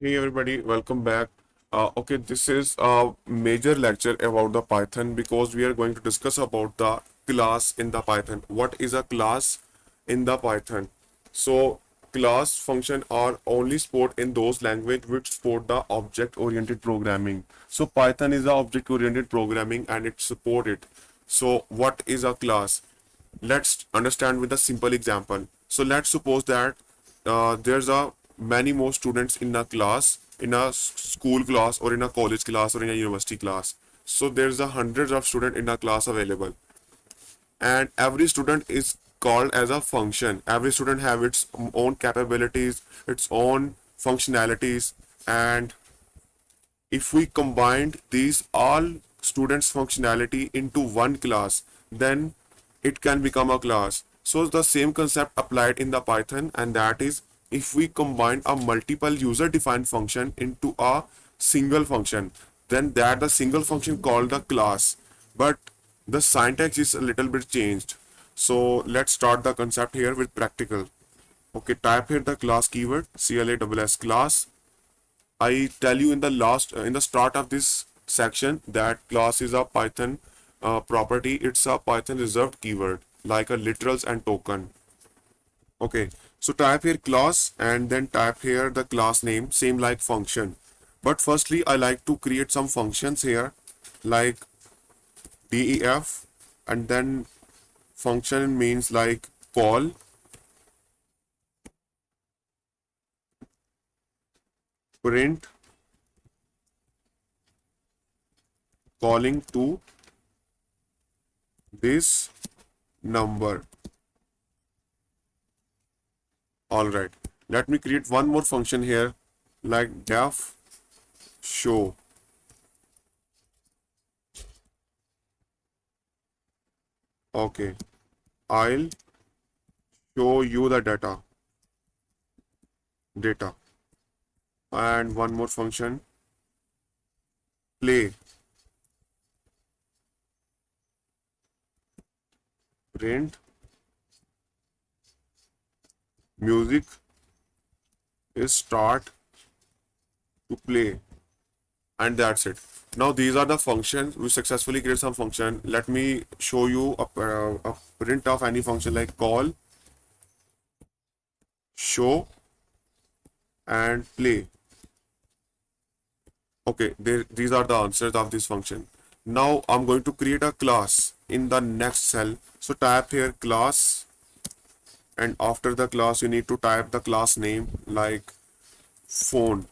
Hey everybody, welcome back. Okay, this is a major lecture about the Python because we are going to discuss about the class in the Python. What is a class in the Python? So class function are only support in those language which support the object-oriented programming. So Python is the object-oriented programming and it support it. So what is a class? Let's understand with a simple example. So let's suppose that there's a many more students in a class, in a school class or in a college class or in a university class. So there's a hundreds of students in a class available, and every student is called as a function. Every student have its own capabilities, its own functionalities, and if we combined these all students functionality into one class, then it can become a class. So the same concept applied in the Python, and that is if we combine a multiple user defined function into a single function, then that the single function called the class, but the syntax is a little bit changed. So let's start the concept here with practical. Okay, type here the class keyword, class class. I tell you in the start of this section that class is a Python property. It's a Python reserved keyword like a literals and token. Okay, so type here class and then type here the class name, same like function. But firstly, I like to create some functions here like def, and then function means like call, print, calling to this number. All right, let me create one more function here like def show. Okay, I'll show you the data, and one more function play, print music is start to play, and that's it. Now these are the functions. We successfully create some function. Let me show you a print of any function like call, show, and play. Okay, these are the answers of this function. Now I'm going to create a class in the next cell. So type here class, and after the class you need to type the class name like phone,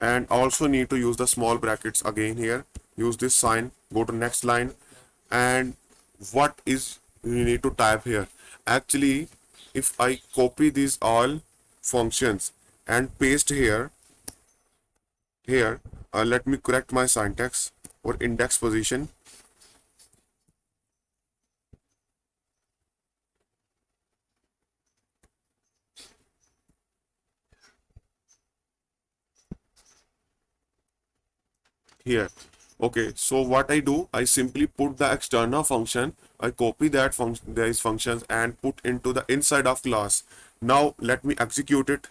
and also need to use the small brackets again here. Use this sign, go to next line, and what is you need to type here? Actually, if I copy these all functions and paste here, let me correct my syntax or index position. Here, okay, so what I do, I simply put the external function, I copy that function, these functions, and put into the inside of class. Now let me execute it,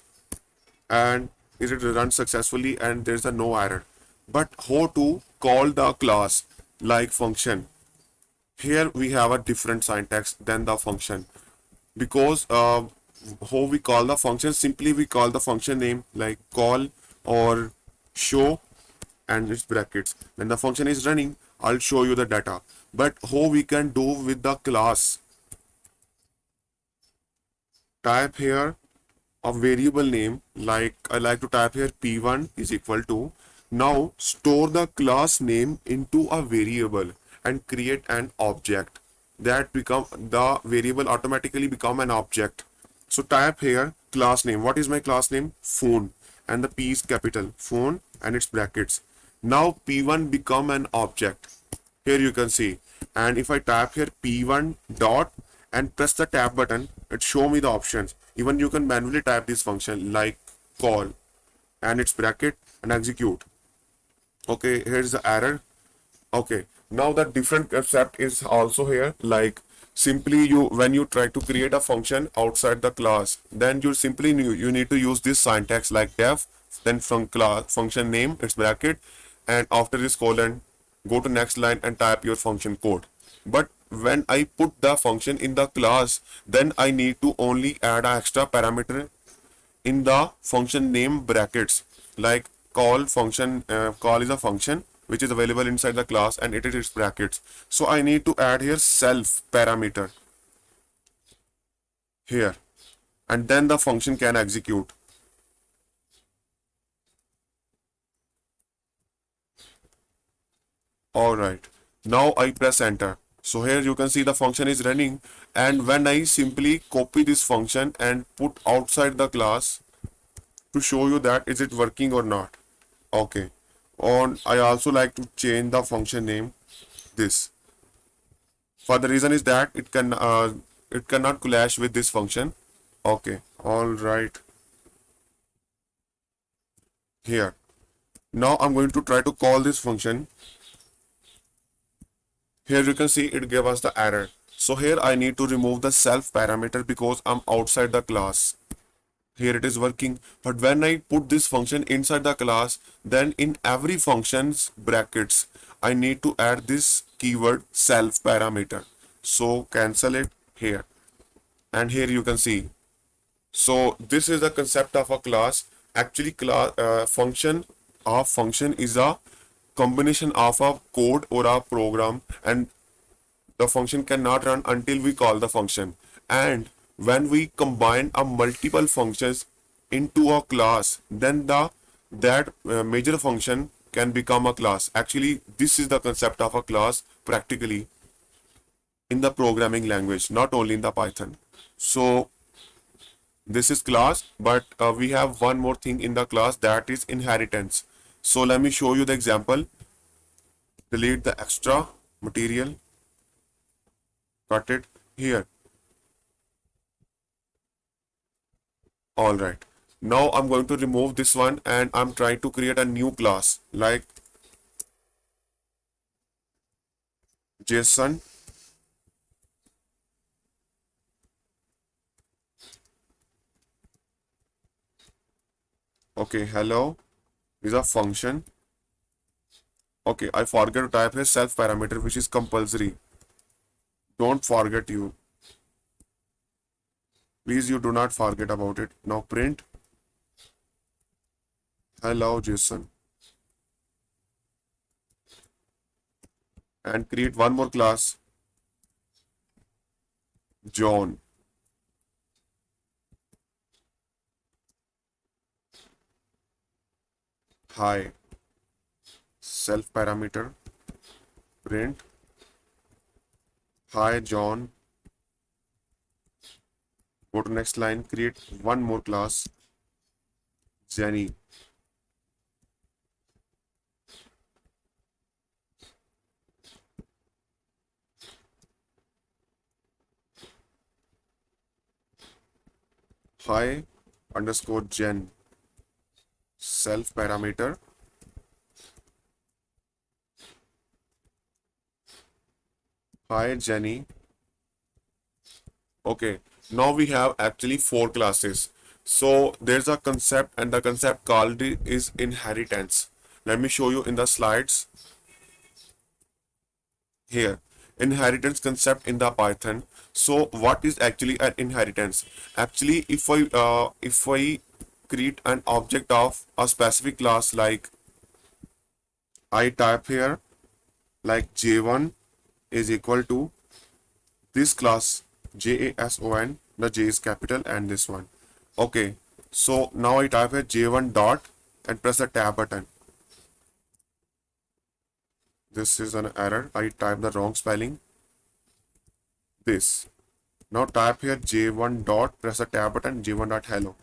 and is it run successfully, and there's a no error. But how to call the class like function? Here we have a different syntax than the function, because how we call the function, simply we call the function name like call or show and its brackets. When the function is running, I'll show you the data. But how we can do with the class? Type here a variable name, like I like to type here p1 is equal to. Now store the class name into a variable and create an object that become the variable automatically become an object. So type here class name. What is my class name? Phone, and the p is capital phone and its brackets. Now p1 become an object. Here you can see, and if I type here p1 dot and press the tab button, it show me the options. Even you can manually type this function like call and its bracket and execute. Okay, here's the error. Okay, now the different concept is also here, like simply you when you try to create a function outside the class, then you need to use this syntax like def, then from class function name it's bracket, and after this colon, go to next line and type your function code. But when I put the function in the class, then I need to only add an extra parameter in the function name brackets, like call is a function which is available inside the class and it is its brackets. So I need to add here self parameter here, and then the function can execute. All right, now I press enter. So here you can see the function is running, and when I simply copy this function and put outside the class to show you that is it working or not. Okay, and I also like to change the function name this, for the reason is that it cannot clash with this function. Okay, all right. Here, now I'm going to try to call this function. Here you can see it gave us the error. So here I need to remove the self parameter because I'm outside the class. Here it is working, but when I put this function inside the class, then in every function's brackets I need to add this keyword self parameter. So cancel it here, and here you can see. So this is the concept of a class. Actually, class function is a combination of a code or a program, and the function cannot run until we call the function. And when we combine a multiple functions into a class, then that major function can become a class. Actually, this is the concept of a class practically in the programming language, not only in the Python. So this is class, but we have one more thing in the class, that is inheritance. So let me show you the example. Delete the extra material, cut it here. All right. Now I'm going to remove this one and I'm trying to create a new class like JSON. Okay, hello is a function. Okay, I forget to type a self parameter which is compulsory. Don't forget you. Please, you do not forget about it. Now print hello JSON and create one more class John. Hi, self parameter, print hi John. Go to next line, create one more class Jenny. Hi underscore Jen, self parameter, hi Jenny. Okay, now we have actually four classes. So there's a concept, and the concept called is inheritance. Let me show you in the slides here. Inheritance concept in the Python. So what is actually an inheritance? Actually, if I create an object of a specific class, like I type here like J1 is equal to this class JASON, the J is capital and this one. Okay, so now I type here J1 dot and press the tab button. This is an error. I typed the wrong spelling. This. Now type here J1 dot, press the tab button, J1 dot hello.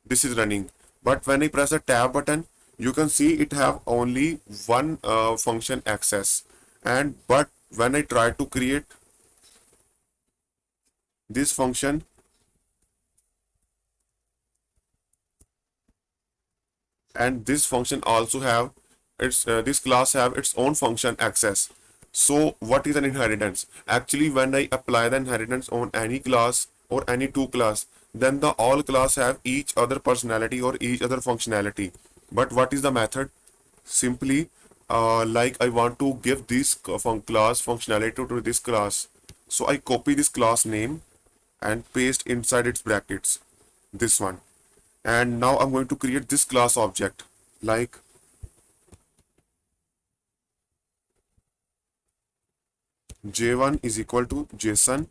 This is running. But when I press the tab button, you can see it have only one function access. But when I try to create this function, and this function also have its this class have its own function access. So what is an inheritance? Actually, when I apply the inheritance on any class or any two class, then the all class have each other personality or each other functionality. But what is the method? Simply, like I want to give this class functionality to this class. So I copy this class name and paste inside its brackets, this one. And now I'm going to create this class object, like j1 is equal to JSON.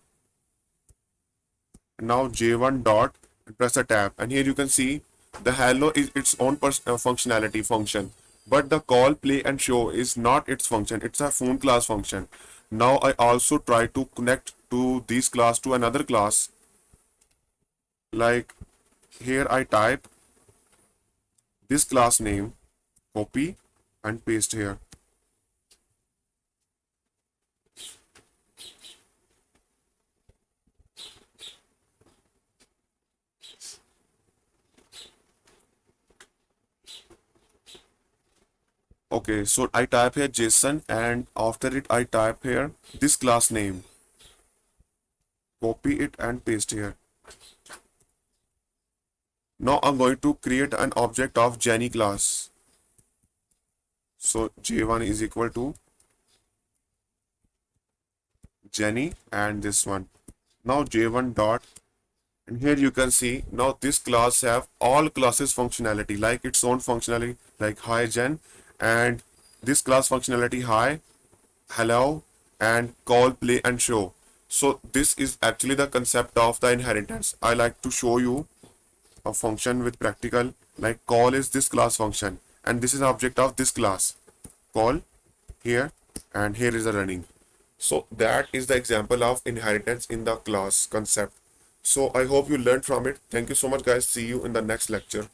Now j1 dot, press a tab, and here you can see the hello is its own functionality function, but the call, play and show is not its function, it's a phone class function. Now I also try to connect to this class to another class, like here I type this class name, copy and paste here. Okay, so I type here JSON, and after it I type here this class name, copy it and paste here. Now I'm going to create an object of Jenny class. So J1 is equal to Jenny and this one. Now J1 dot, and here you can see now this class have all classes functionality, like its own functionality, like hi Jen, and this class functionality hi, hello, and call, play and show. So this is actually the concept of the inheritance. I like to show you a function with practical, like call is this class function and this is object of this class, call here, and here is the running. So that is the example of inheritance in the class concept. So I hope you learned from it. Thank you so much guys. See you in the next lecture.